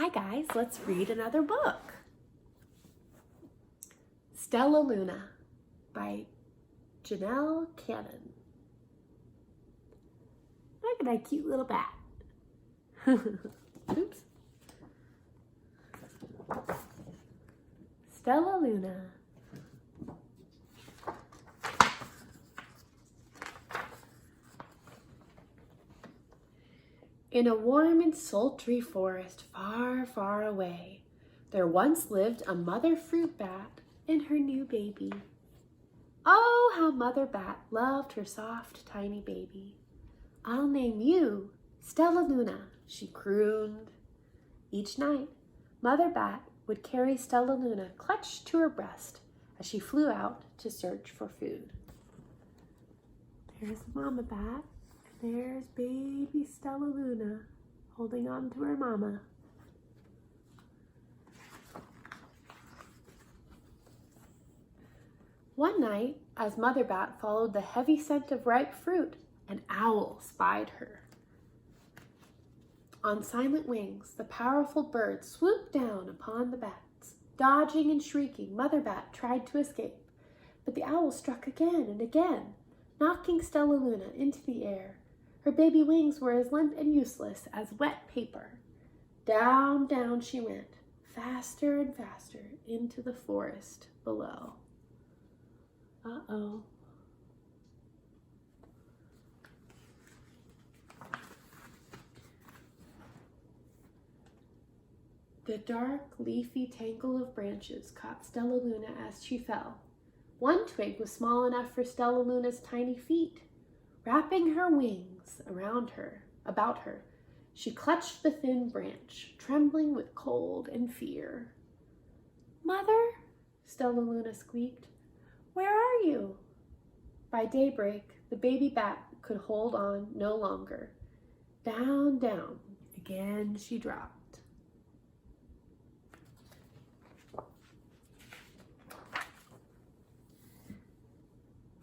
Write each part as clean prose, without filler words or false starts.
Hi guys, let's read another book. Stellaluna by Janelle Cannon. Look at that cute little bat. Oops. Stellaluna. In a warm and sultry forest far, far away, there once lived a mother fruit bat and her new baby. Oh, how Mother Bat loved her soft, tiny baby. "I'll name you Stellaluna," she crooned. Each night, Mother Bat would carry Stellaluna clutched to her breast as she flew out to search for food. There's Mama Bat. There's baby Stellaluna holding on to her mama. One night, as Mother Bat followed the heavy scent of ripe fruit, an owl spied her. On silent wings, the powerful bird swooped down upon the bats. Dodging and shrieking, Mother Bat tried to escape, but the owl struck again and again, knocking Stellaluna into the air. Her baby wings were as limp and useless as wet paper. Down, down she went, faster and faster, into the forest below. Uh-oh. The dark, leafy tangle of branches caught Stellaluna as she fell. One twig was small enough for Stellaluna's tiny feet. Wrapping her wings about her, she clutched the thin branch, trembling with cold and fear. "Mother," Stellaluna squeaked, "where are you?" By daybreak, the baby bat could hold on no longer. Down, down, again she dropped.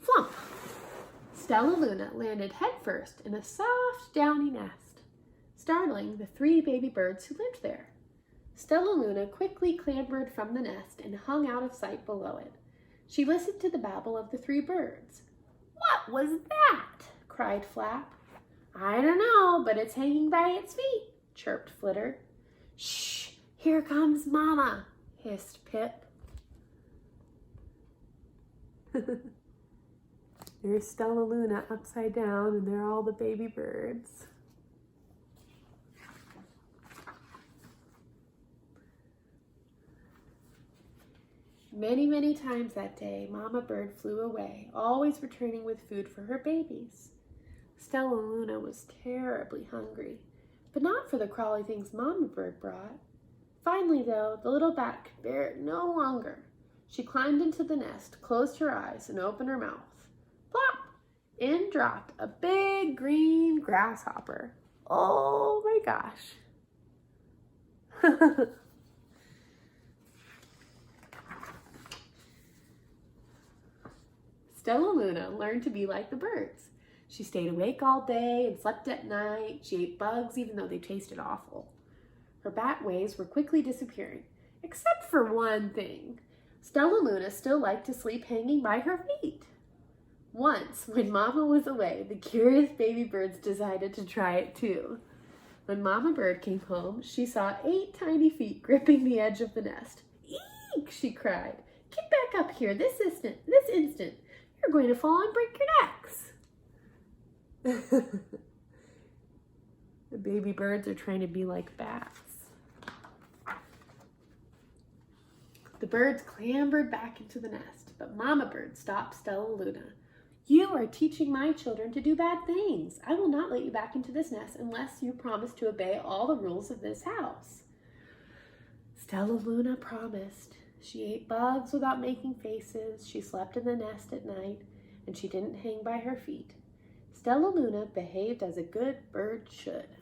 Flump! Stellaluna landed headfirst in a soft, downy nest, startling the 3 baby birds who lived there. Stellaluna quickly clambered from the nest and hung out of sight below it. She listened to the babble of the 3 birds. "What was that?" cried Flap. "I don't know, but it's hanging by its feet," chirped Flitter. "Shh! Here comes Mama!" hissed Pip. There's Stellaluna upside down, and there are all the baby birds. Many, many times that day, Mama Bird flew away, always returning with food for her babies. Stellaluna was terribly hungry, but not for the crawly things Mama Bird brought. Finally, though, the little bat could bear it no longer. She climbed into the nest, closed her eyes, and opened her mouth. Plop! In dropped a big green grasshopper. Oh my gosh. Stellaluna learned to be like the birds. She stayed awake all day and slept at night. She ate bugs even though they tasted awful. Her bat ways were quickly disappearing, except for one thing. Stellaluna still liked to sleep hanging by her feet. Once, when Mama was away, the curious baby birds decided to try it too. When Mama Bird came home, she saw 8 tiny feet gripping the edge of the nest. "Eek!" she cried. "Get back up here this instant! You're going to fall and break your necks!" The baby birds are trying to be like bats. The birds clambered back into the nest, but Mama Bird stopped Stellaluna. "You are teaching my children to do bad things. I will not let you back into this nest unless you promise to obey all the rules of this house." Stellaluna promised. She ate bugs without making faces. She slept in the nest at night, and she didn't hang by her feet. Stellaluna behaved as a good bird should.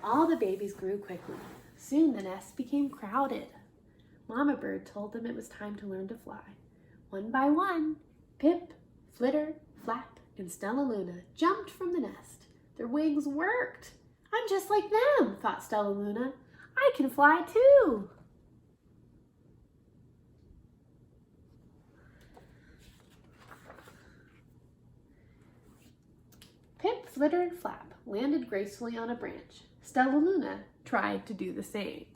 All the babies grew quickly. Soon the nest became crowded. Mama Bird told them it was time to learn to fly. One by one, Pip, Flitter, Flap, and Stellaluna jumped from the nest. Their wings worked. I'm just like them, thought Stellaluna. I can fly too. Pip, Flitter, and Flap landed gracefully on a branch. Stellaluna tried to do the same.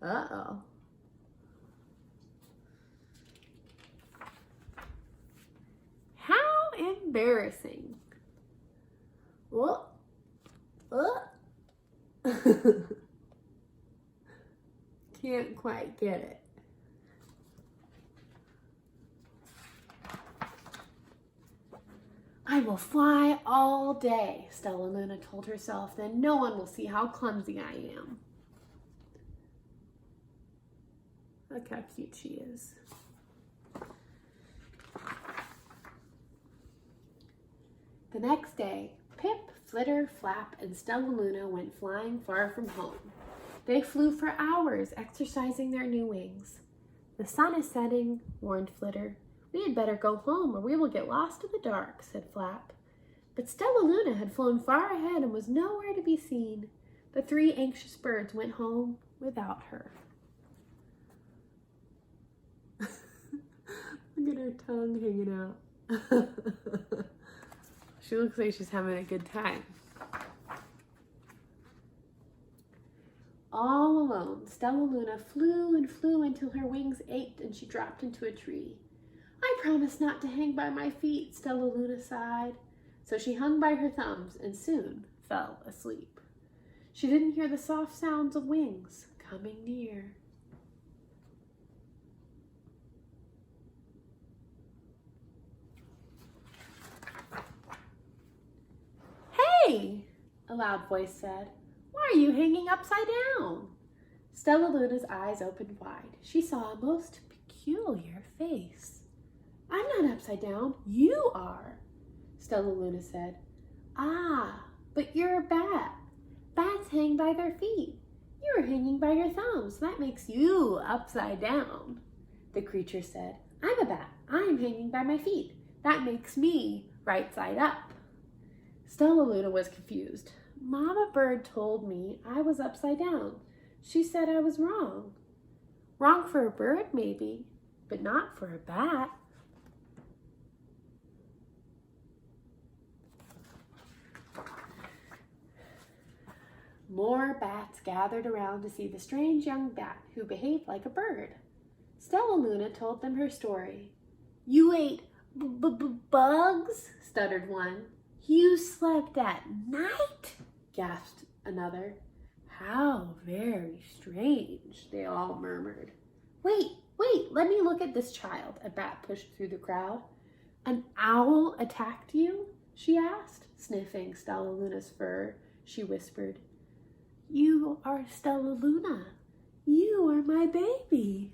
Uh-oh. How embarrassing. Whoa. Can't quite get it. I will fly all day, Stellaluna told herself. Then no one will see how clumsy I am. Look how cute she is. The next day, Pip, Flitter, Flap, and Stellaluna went flying far from home. They flew for hours, exercising their new wings. The sun is setting, warned Flitter. We had better go home or we will get lost in the dark, said Flap. But Stellaluna had flown far ahead and was nowhere to be seen. The three anxious birds went home without her. Look at her tongue hanging out. She looks like she's having a good time. All alone, Stellaluna flew and flew until her wings ached and she dropped into a tree. I promised not to hang by my feet, Stellaluna sighed. So she hung by her thumbs and soon fell asleep. She didn't hear the soft sounds of wings coming near. Hey, a loud voice said. Why are you hanging upside down? Stellaluna's eyes opened wide. She saw a most peculiar face. I'm not upside down. You are, Stellaluna said. Ah, but you're a bat. Bats hang by their feet. You're hanging by your thumbs. That makes you upside down, the creature said. I'm a bat. I'm hanging by my feet. That makes me right side up. Stellaluna was confused. Mama Bird told me I was upside down. She said I was wrong. Wrong for a bird, maybe, but not for a bat. More bats gathered around to see the strange young bat who behaved like a bird. Stellaluna told them her story. You ate bugs? Stuttered one. You slept at night? Gasped another. How very strange, they all murmured. Wait, let me look at this child, a bat pushed through the crowd. An owl attacked you? She asked, sniffing Stellaluna's fur. She whispered, You are Stellaluna. You are my baby.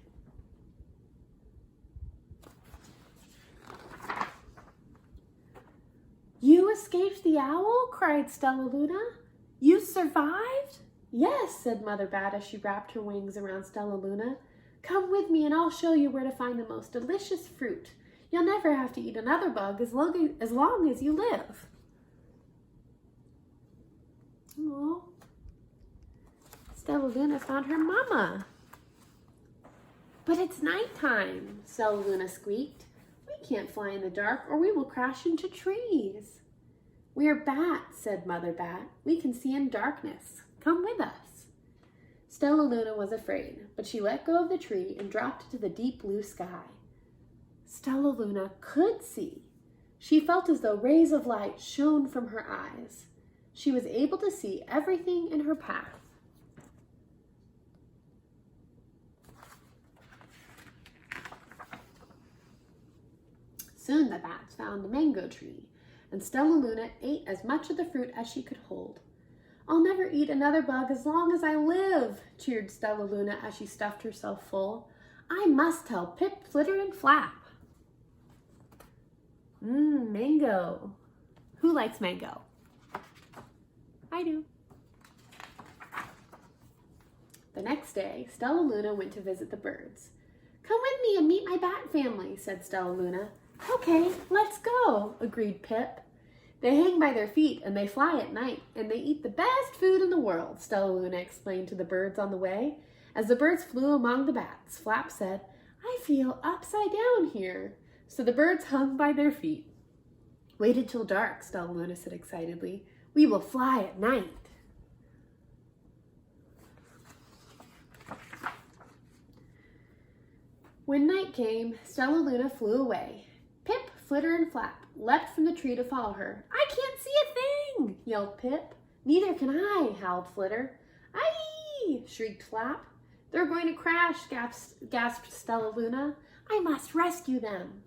You escaped the owl? Cried Stellaluna. You survived? Yes, said Mother Bat as she wrapped her wings around Stellaluna. Come with me and I'll show you where to find the most delicious fruit. You'll never have to eat another bug as long as you live. Aww. Stellaluna found her mama. But it's nighttime, Stellaluna squeaked. We can't fly in the dark or we will crash into trees. We're bats, said Mother Bat. We can see in darkness. Come with us. Stellaluna was afraid, but she let go of the tree and dropped into the deep blue sky. Stellaluna could see. She felt as though rays of light shone from her eyes. She was able to see everything in her path. Soon the bats found a mango tree, and Stellaluna ate as much of the fruit as she could hold. I'll never eat another bug as long as I live, cheered Stellaluna as she stuffed herself full. I must tell Pip, Flitter, and Flap. Mango. Who likes mango? I do. The next day, Stellaluna went to visit the birds. Come with me and meet my bat family, said Stellaluna. Okay, let's go, agreed Pip. They hang by their feet and they fly at night, and they eat the best food in the world, Stellaluna explained to the birds on the way. As the birds flew among the bats, Flap said, I feel upside down here. So the birds hung by their feet. Waited till dark, Stellaluna said excitedly. We will fly at night. When night came, Stellaluna flew away. Pip, Flitter, and Flap leapt from the tree to follow her. I can't see a thing, yelled Pip. Neither can I, howled Flitter. Aye, shrieked Flap. They're going to crash, gasped Stellaluna. I must rescue them.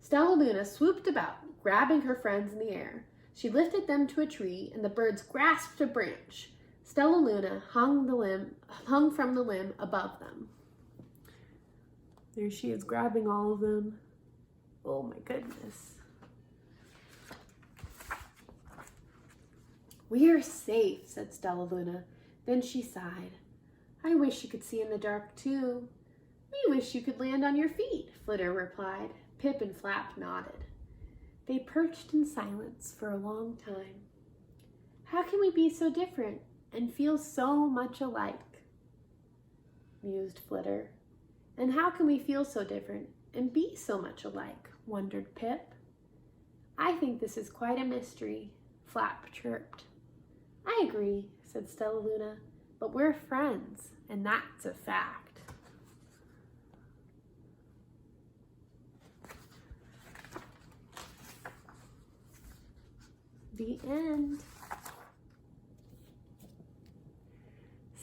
Stellaluna swooped about, grabbing her friends in the air. She lifted them to a tree, and the birds grasped a branch. Stellaluna hung from the limb above them. There she is, grabbing all of them. Oh my goodness. We are safe, said Stellaluna. Then she sighed. I wish you could see in the dark too. We wish you could land on your feet, Flitter replied. Pip and Flap nodded. They perched in silence for a long time. How can we be so different and feel so much alike? Mused Flitter. And how can we feel so different and be so much alike? Wondered Pip. I think this is quite a mystery, Flap chirped. I agree, said Stellaluna, but we're friends, and that's a fact. The end.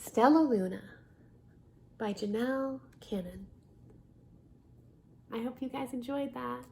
Stellaluna by Janelle Cannon. I hope you guys enjoyed that.